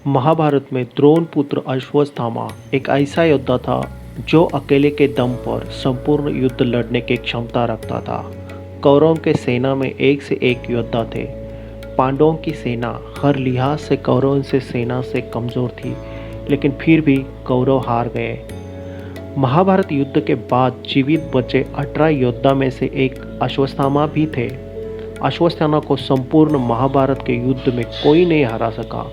महाभारत में द्रोण पुत्र अश्वत्थामा एक ऐसा योद्धा था जो अकेले के दम पर संपूर्ण युद्ध लड़ने की क्षमता रखता था। कौरवों के सेना में एक से एक योद्धा थे। पांडवों की सेना हर लिहाज से कौरवों से सेना से कमजोर थी, लेकिन फिर भी कौरव हार गए। महाभारत युद्ध के बाद जीवित बचे 18 योद्धा में से एक अश्वत्थामा भी थे। अश्वत्थामा को संपूर्ण महाभारत के युद्ध में कोई नहीं हरा सका।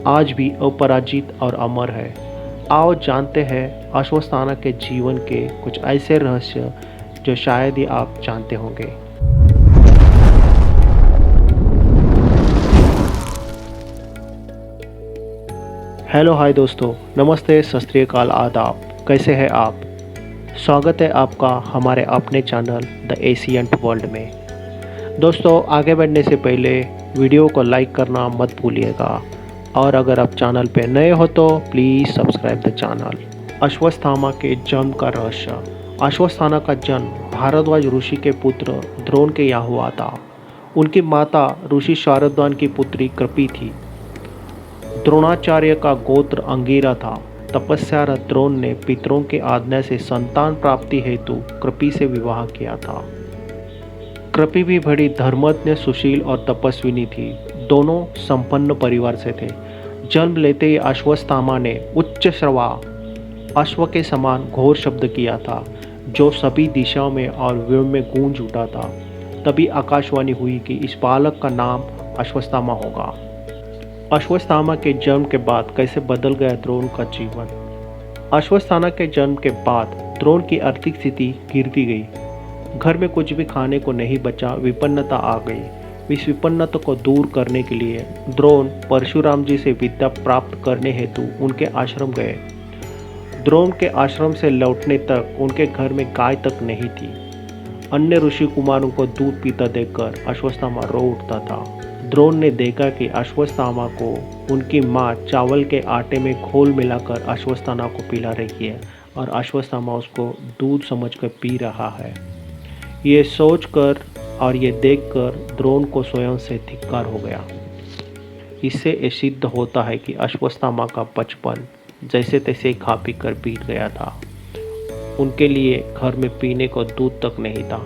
आज भी अपराजित और अमर है। आओ जानते हैं अश्वत्थामा के जीवन के कुछ ऐसे रहस्य जो शायद ही आप जानते होंगे। हेलो हाय दोस्तों, नमस्ते, सत श्री अकाल, आदाब। कैसे हैं आप? स्वागत है आपका हमारे अपने चैनल द एशियंट वर्ल्ड में। दोस्तों, आगे बढ़ने से पहले वीडियो को लाइक करना मत भूलिएगा, और अगर आप चैनल पे नए हो तो please subscribe the channel. Ashwatthama के जन्म का रहस्य। अश्वत्थामा का जन्म भारद्वाज ऋषि के पुत्र द्रोण के यहाँ हुआ था। उनकी माता ऋषि शारद्वाज की पुत्री कृपि थी। द्रोणाचार्य का गोत्र अंगिरा था। तपस्यारत द्रोण ने पितरों के आज्ञा से संतान प्राप्ति हेतु कृपि से विवाह किया था। कृपि भी बड़ी धर्मज्ञ, सुशील और तपस्विनी थी। दोनों संपन्न परिवार से थे। जन्म लेते ही अश्वत्थामा ने उच्च श्रवा अश्व के समान घोर शब्द किया था, जो सभी दिशाओं में और व्योम में गूंज उठा था। तभी आकाशवाणी हुई कि इस बालक का नाम अश्वत्थामा होगा। अश्वत्थामा के जन्म के बाद कैसे बदल गया द्रोण का जीवन। अश्वत्थामा के जन्म के बाद द्रोण की आर्थिक स्थिति गिरती गई। घर में कुछ भी खाने को नहीं बचा। विपन्नता आ गई। इस विपन्नता को दूर करने के लिए द्रोण परशुराम जी से विद्या प्राप्त करने हेतु उनके आश्रम गए। द्रोण के आश्रम से लौटने तक उनके घर में गाय तक नहीं थी। अन्य ऋषि कुमारों को दूध पीता देखकर अश्वत्थामा रो उठता था। द्रोण ने देखा कि अश्वत्थामा को उनकी माँ चावल के आटे में घोल मिलाकर अश्वत्थामा को पिला रही है, और अश्वत्थामा उसको दूध समझकर पी रहा है। ये सोचकर और ये देखकर द्रोण को स्वयं से धिक्कार हो गया। इससे ये सिद्ध होता है कि अश्वत्थामा का बचपन जैसे तैसे खा पी कर बीत गया था। उनके लिए घर में पीने को दूध तक नहीं था,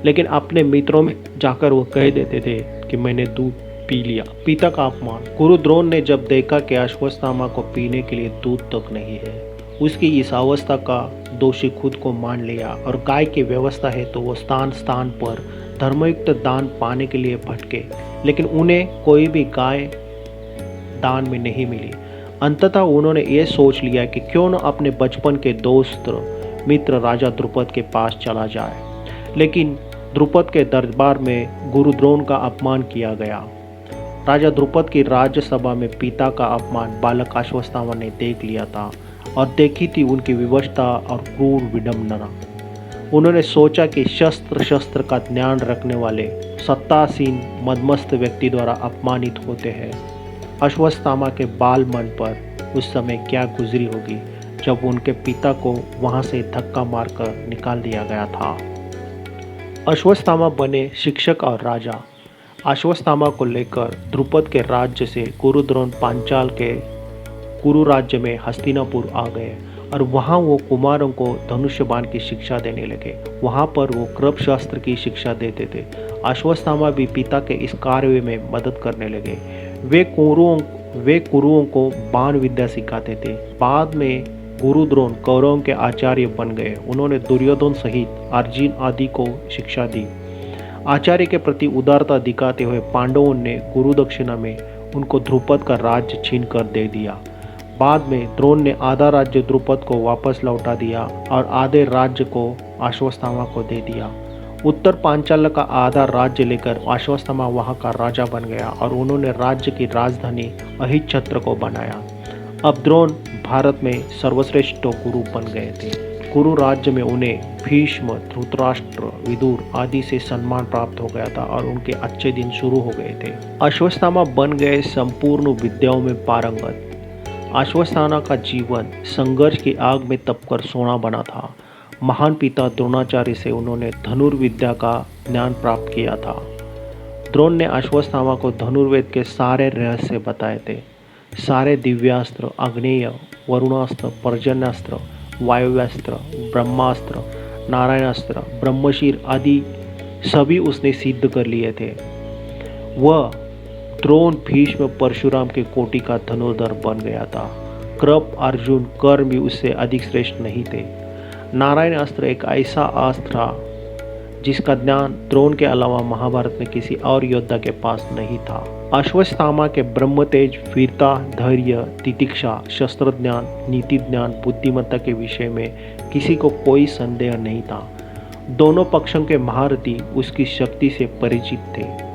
लेकिन अपने मित्रों में जाकर वो कह देते थे कि मैंने दूध पी लिया। पिता का अपमान। गुरु द्रोण ने जब देखा कि अश्वत्थामा को पीने के लिए दूध तक नहीं है, उसकी इस अवस्था का दोषी खुद को मान लिया, और गाय की व्यवस्था है तो वो स्थान स्थान पर धर्मयुक्त दान पाने के लिए भटके, लेकिन उन्हें कोई भी गाय दान में नहीं मिली। अंततः उन्होंने ये सोच लिया कि क्यों न अपने बचपन के दोस्त मित्र राजा द्रुपद के पास चला जाए। लेकिन द्रुपद के दरबार में गुरु द्रोण का अपमान किया गया। राजा द्रुपद की राज्यसभा में पिता का अपमान बालक अश्वत्थामा ने देख लिया था, और देखी थी उनकी विवशता और क्रूर विडंबना। उन्होंने सोचा कि शस्त्र का ज्ञान रखने वाले सत्तासीन मदमस्त व्यक्ति द्वारा अपमानित होते हैं। अश्वत्थामा के बाल मन पर उस समय क्या गुजरी होगी जब उनके पिता को वहां से धक्का मारकर निकाल दिया गया था। अश्वत्थामा बने शिक्षक और राजा। अश्वत्थामा को लेकर द्रुपद के राज्य से गुरु द्रोण पांचाल के कुरु राज्य में हस्तिनापुर आ गए, और वहाँ वो कुमारों को धनुष्य बाण की शिक्षा देने लगे। वहाँ पर वो कृप शास्त्र की शिक्षा देते थे। अश्वत्थामा भी पिता के इस कार्य में मदद करने लगे। वे कुरुओं को बाण विद्या सिखाते थे। बाद में गुरु द्रोण कौरवों के आचार्य बन गए। उन्होंने दुर्योधन सहित अर्जुन आदि को शिक्षा दी। आचार्य के प्रति उदारता दिखाते हुए पांडवों ने गुरु दक्षिणा में उनको द्रुपद का राज्य छीन कर दे दिया। बाद में द्रोण ने आधा राज्य द्रुपद को वापस लौटा दिया, और आधे राज्य को अश्वत्थामा को दे दिया। उत्तर पांचाल का आधा राज्य लेकर अश्वत्थामा वहां का राजा बन गया, और उन्होंने राज्य की राजधानी अहिच्छत्र को बनाया। अब द्रोण भारत में सर्वश्रेष्ठ गुरु बन गए थे। कुरु राज्य में उन्हें भीष्म, धृतराष्ट्र, विदुर आदि से सम्मान प्राप्त हो गया था, और उनके अच्छे दिन शुरू हो गए थे। अश्वत्थामा बन गए संपूर्ण विद्याओं में पारंगत। अश्वत्थामा का जीवन संघर्ष की आग में तपकर सोना बना था। महान पिता द्रोणाचार्य से उन्होंने धनुर्विद्या का ज्ञान प्राप्त किया था। द्रोण ने अश्वत्थामा को धनुर्वेद के सारे रहस्य बताए थे। सारे दिव्यास्त्र, आग्नेय, वरुणास्त्र, पर्जन्यास्त्र, वायव्यास्त्र, ब्रह्मास्त्र, नारायणास्त्र, ब्रह्मशीर आदि सभी उसने सिद्ध कर लिए थे। वह द्रोण, भीष्म, परशुराम के कोटि का धनुर्धर बन गया था। कृप, अर्जुन, कर्ण भी उससे अधिक श्रेष्ठ नहीं थे। नारायण अस्त्र एक ऐसा अस्त्र था जिसका ज्ञान द्रोण के अलावा महाभारत में किसी और योद्धा के पास नहीं था। अश्वत्थामा के ब्रह्म तेज, वीरता, धैर्य, तितिक्षा, शस्त्र ज्ञान, नीति ज्ञान, बुद्धिमत्ता के विषय में किसी को कोई संदेह नहीं था। दोनों पक्षों के महारथी उसकी शक्ति से परिचित थे।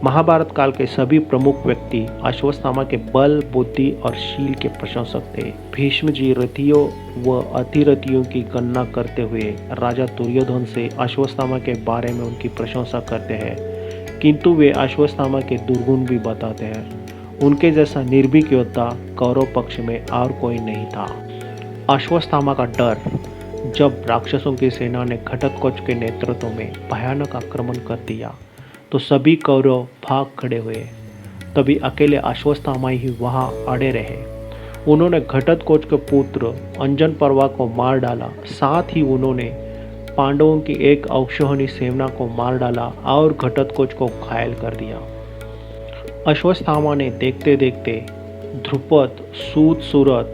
महाभारत काल के सभी प्रमुख व्यक्ति अश्वत्थामा के बल, बुद्धि और शील के प्रशंसक थे। भीष्म जी रथियों व अतिरथियों की गणना करते हुए राजा दुर्योधन से अश्वत्थामा के बारे में उनकी प्रशंसा करते हैं, किंतु वे अश्वत्थामा के दुर्गुण भी बताते हैं। उनके जैसा निर्भीक योद्धा कौरव पक्ष में और कोई नहीं था। अश्वत्थामा का डर। जब राक्षसों की सेना ने घटोत्कच के नेतृत्व में भयानक आक्रमण कर दिया तो सभी कौरव भाग खड़े हुए। तभी अकेले अश्वत्थामा ही वहां अड़े रहे। उन्होंने घटोत्कच के पुत्र अंजन पर्वा को मार डाला। साथ ही उन्होंने पांडवों की एक अक्षौहिणी सेना को मार डाला और घटोत्कच को घायल कर दिया। अश्वत्थामा ने देखते देखते ध्रुपद, सूत, सूरत,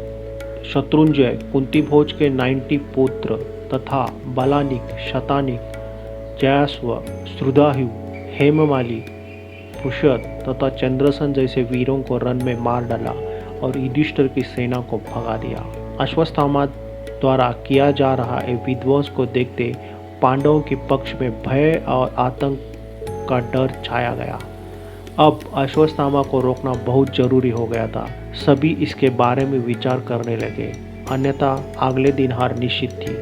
शत्रुंजय, कुंतीभोज के 90 पुत्र तथा बलानिक, शतानिक, जयास्व, श्रुदाहु, हेममाली, पुष्यत तथा चंद्रसन जैसे वीरों को रण में मार डाला और युधिष्ठिर की सेना को भगा दिया। अश्वत्थामा द्वारा किया जा रहा एक विध्वंस को देखते पांडवों के पक्ष में भय और आतंक का डर छाया गया। अब अश्वत्थामा को रोकना बहुत जरूरी हो गया था। सभी इसके बारे में विचार करने लगे, अन्यथा अगले दिन हार निश्चित थी।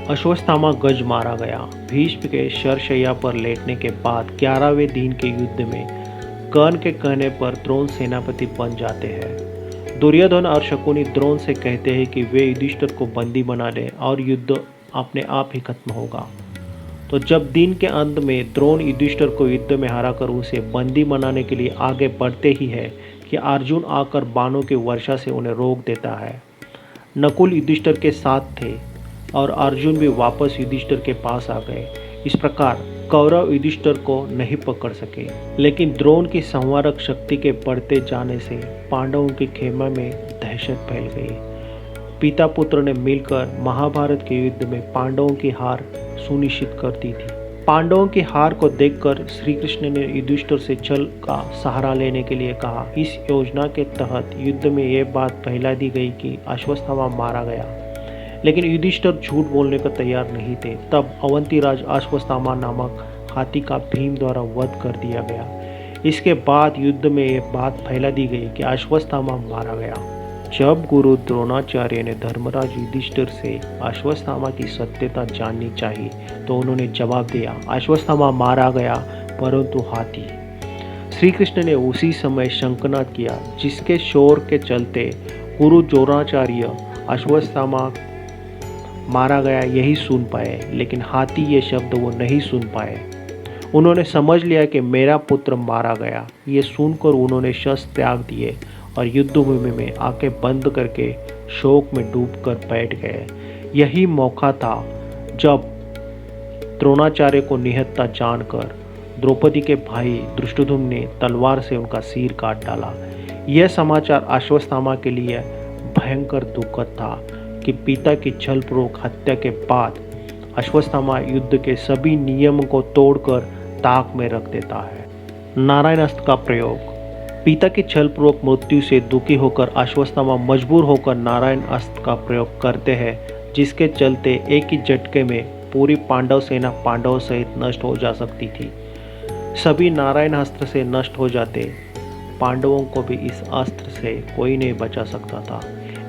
अश्वत्थामा गज मारा गया। भीष्म के शरशैया पर लेटने के बाद 11वें दिन के युद्ध में कर्ण के कहने पर द्रोण सेनापति बन जाते हैं। दुर्योधन और शकुनी द्रोण से कहते हैं कि वे युधिष्ठिर को बंदी बना लें और युद्ध अपने आप ही खत्म होगा। तो जब दिन के अंत में द्रोण युधिष्ठिर को युद्ध में हराकर उसे बंदी बनाने के लिए आगे बढ़ते ही है कि अर्जुन आकर बाणों की वर्षा से उन्हें रोक देता है। नकुल युधिष्ठिर के साथ थे और अर्जुन भी वापस युधिष्ठिर के पास आ गए। इस प्रकार कौरव युधिष्ठिर को नहीं पकड़ सके, लेकिन द्रोण की संहारक शक्ति के बढ़ते जाने से पांडवों के खेमे में दहशत फैल गई। पिता पुत्र ने मिलकर महाभारत के युद्ध में पांडवों की हार सुनिश्चित कर दी थी। पांडवों की हार को देखकर श्री कृष्ण ने युधिष्ठिर से छल का सहारा लेने के लिए कहा। इस योजना के तहत युद्ध में यह बात फैला दी गई कि अश्वत्थामा मारा गया, लेकिन युधिष्ठिर झूठ बोलने को तैयार नहीं थे। तब अवंतीराज अश्वत्थामा नामक हाथी का भीम द्वारा वध कर दिया गया। इसके बाद युद्ध में यह बात फैला दी गई कि अश्वत्थामा मारा गया। जब गुरु द्रोणाचार्य ने धर्मराज युधिष्ठिर से अश्वत्थामा की सत्यता जाननी चाहिए तो उन्होंने जवाब दिया, अश्वत्थामा मारा गया परंतु हाथी। श्री कृष्ण ने उसी समय शंखनाद किया, जिसके शोर के चलते गुरु द्रोणाचार्य अश्वत्थामा मारा गया यही सुन पाए, लेकिन हाथी ये शब्द वो नहीं सुन पाए। उन्होंने समझ लिया कि मेरा पुत्र मारा गया। ये सुनकर उन्होंने शस्त्र त्याग दिए और युद्धभूमि में आंखें बंद करके शोक में डूबकर बैठ गए। यही मौका था जब द्रोणाचार्य को निहत्था जानकर द्रौपदी के भाई धृष्टद्युम्न ने तलवार से उनका सिर काट डाला। यह समाचार अश्वत्थामा के लिए भयंकर दुखद था कि पिता की छलपूर्वक हत्या के बाद अश्वत्थामा युद्ध के सभी नियमों को तोड़कर ताक में रख देता है। नारायण अस्त्र का प्रयोग। पिता की छलपूर्वक मृत्यु से दुखी होकर अश्वत्थामा मजबूर होकर नारायण अस्त्र का प्रयोग करते हैं, जिसके चलते एक ही झटके में पूरी पांडव सेना पांडवों सहित नष्ट हो जा सकती थी। सभी नारायण अस्त्र से नष्ट हो जाते, पांडवों को भी इस अस्त्र से कोई नहीं बचा सकता था।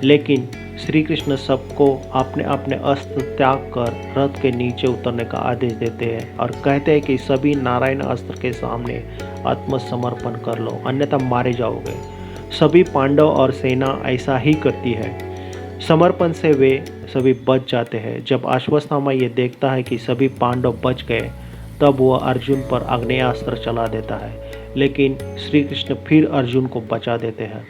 लेकिन श्री कृष्ण सबको अपने अपने अस्त्र त्याग कर रथ के नीचे उतरने का आदेश देते हैं और कहते हैं कि सभी नारायण अस्त्र के सामने आत्मसमर्पण कर लो, अन्यथा मारे जाओगे। सभी पांडव और सेना ऐसा ही करती है। समर्पण से वे सभी बच जाते हैं। जब अश्वत्थामा ये देखता है कि सभी पांडव बच गए, तब वह अर्जुन पर आग्नेयास्त्र चला देता है, लेकिन श्री कृष्ण फिर अर्जुन को बचा देते हैं।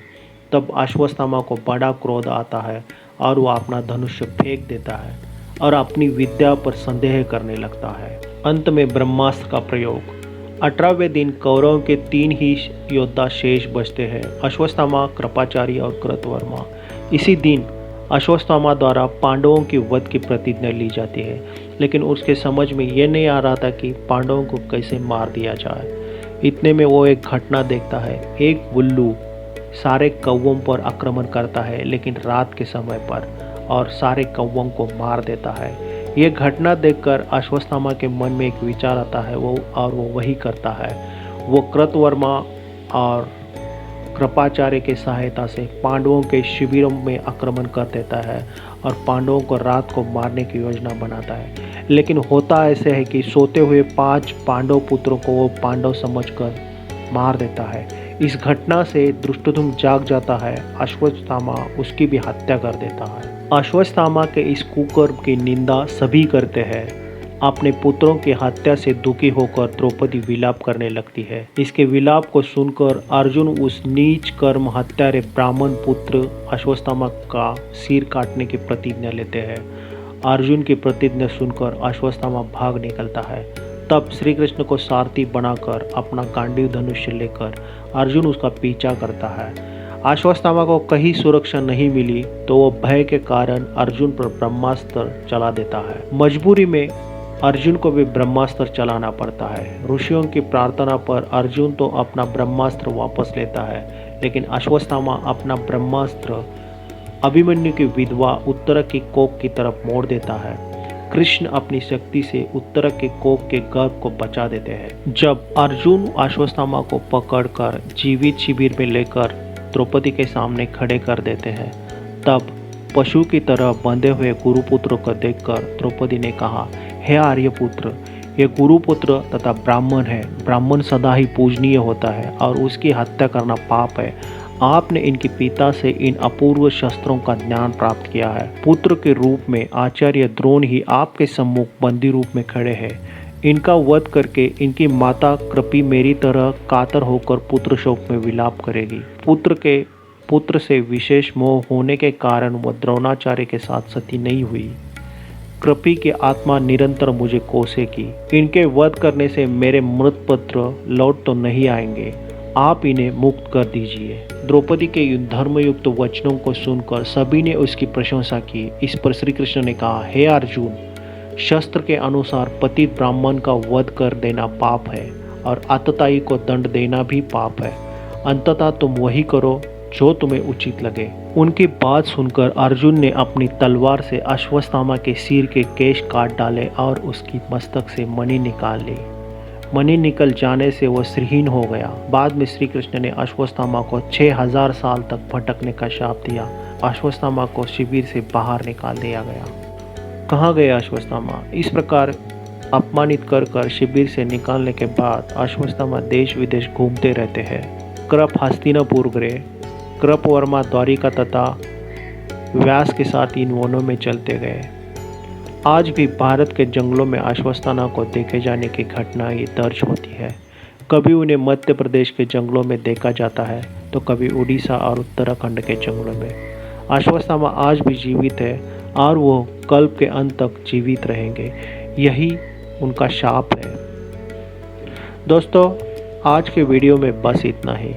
तब अश्वत्थामा को बड़ा क्रोध आता है और वह अपना धनुष फेंक देता है और अपनी विद्या पर संदेह करने लगता है। अंत में ब्रह्मास्त्र का प्रयोग। 18वें दिन कौरवों के 3 ही योद्धा शेष बचते हैं, अश्वत्थामा, कृपाचार्य और कृतवर्मा। इसी दिन अश्वत्थामा द्वारा पांडवों की वध की प्रतिज्ञा ली जाती है, लेकिन उसके समझ में ये नहीं आ रहा था कि पांडवों को कैसे मार दिया जाए। इतने में वो एक घटना देखता है। एक उल्लू सारे कौवों पर आक्रमण करता है, लेकिन रात के समय पर, और सारे कौवों को मार देता है। ये घटना देखकर अश्वत्थामा के मन में एक विचार आता है, वो वही करता है। वो कृतवर्मा और कृपाचार्य की सहायता से पांडवों के शिविरों में आक्रमण कर देता है और पांडवों को रात को मारने की योजना बनाता है। लेकिन होता ऐसे है कि सोते हुए 5 पांडव पुत्रों को वो पांडव समझकर मार देता है। इस घटना से धृष्टद्युम्न जाग जाता है। अश्वत्थामा उसकी भी हत्या कर देता है। अश्वत्थामा के इस कुकर्म की निंदा सभी करते हैं। अपने पुत्रों की हत्या से दुखी होकर द्रौपदी विलाप करने लगती है। इसके विलाप को सुनकर अर्जुन उस नीच कर्म हत्यारे ब्राह्मण पुत्र अश्वत्थामा का सिर काटने की प्रतिज्ञा लेते हैं। अर्जुन की प्रतिज्ञा सुनकर अश्वत्थामा भाग निकलता है। तब श्री कृष्ण को सारथी बनाकर अपना गांडीव धनुष लेकर अर्जुन उसका पीछा करता है। अश्वत्थामा को कहीं सुरक्षा नहीं मिली तो वो भय के कारण अर्जुन पर ब्रह्मास्त्र चला देता है। मजबूरी में अर्जुन को भी ब्रह्मास्त्र चलाना पड़ता है। ऋषियों की प्रार्थना पर अर्जुन तो अपना ब्रह्मास्त्र वापस लेता है, लेकिन अश्वत्थामा अपना ब्रह्मास्त्र अभिमन्यु की विधवा उत्तरा की कोख की तरफ मोड़ देता है। कृष्ण अपनी शक्ति से उत्तरा के कोख के गर्भ को बचा देते हैं। जब अर्जुन अश्वत्थामा को पकड़कर जीवित शिविर में लेकर द्रौपदी के सामने खड़े कर देते हैं, तब पशु की तरह बंधे हुए गुरुपुत्र को देखकर द्रौपदी ने कहा, हे आर्यपुत्र, ये गुरुपुत्र तथा ब्राह्मण है। ब्राह्मण सदा ही पूजनीय होता है और उसकी हत्या करना पाप है। आपने इनके पिता से इन अपूर्व शस्त्रों का ज्ञान प्राप्त किया है। पुत्र के रूप में आचार्य द्रोण ही आपके सम्मुख बंदी रूप में खड़े हैं। इनका वध करके इनकी माता कृपी मेरी तरह कातर होकर पुत्र शोक में विलाप करेगी। पुत्र से विशेष मोह होने के कारण वह द्रोणाचार्य के साथ सती नहीं हुई। कृपी की आत्मा निरंतर मुझे कोसेगी। इनके वध करने से मेरे मृत पुत्र लौट तो नहीं आएंगे। आप इन्हें मुक्त कर दीजिए। द्रौपदी के धर्मयुक्त वचनों को सुनकर सभी ने उसकी प्रशंसा की। इस पर श्री कृष्ण ने कहा, हे अर्जुन, शस्त्र के अनुसार पतित ब्राह्मण का वध कर देना पाप है और आतताई को दंड देना भी पाप है। अंततः तुम वही करो जो तुम्हें उचित लगे। उनकी बात सुनकर अर्जुन ने अपनी तलवार से अश्वत्थामा के सिर के केश काट डाले और उसकी मस्तक से मणि निकाल ली। मणि निकल जाने से वह श्रीहीन हो गया। बाद में श्री कृष्ण ने अश्वत्थामा को 6000 साल तक भटकने का शाप दिया। अश्वत्थामा को शिविर से बाहर निकाल दिया गया। कहाँ गए अश्वत्थामा? इस प्रकार अपमानित कर शिविर से निकालने के बाद अश्वत्थामा देश विदेश घूमते रहते हैं। कृप हस्तिनापुर गए। कृपवर्मा द्वारिका तथा व्यास के साथ इन वनों में चलते गए। आज भी भारत के जंगलों में अश्वत्थामा को देखे जाने की घटनाएं दर्ज होती है। कभी उन्हें मध्य प्रदेश के जंगलों में देखा जाता है तो कभी उड़ीसा और उत्तराखंड के जंगलों में। अश्वत्थामा आज भी जीवित है और वो कल्प के अंत तक जीवित रहेंगे। यही उनका शाप है। दोस्तों, आज के वीडियो में बस इतना ही।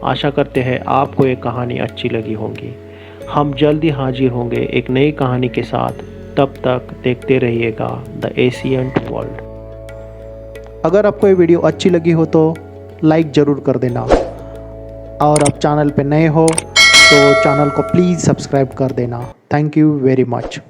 आशा करते हैं आपको ये कहानी अच्छी लगी होगी। हम जल्दी हाजिर होंगे एक नई कहानी के साथ। तब तक देखते रहिएगा द एशियंट वर्ल्ड। अगर आपको ये वीडियो अच्छी लगी हो तो लाइक ज़रूर कर देना, और आप चैनल पे नए हो तो चैनल को प्लीज़ सब्सक्राइब कर देना। Thank you very much.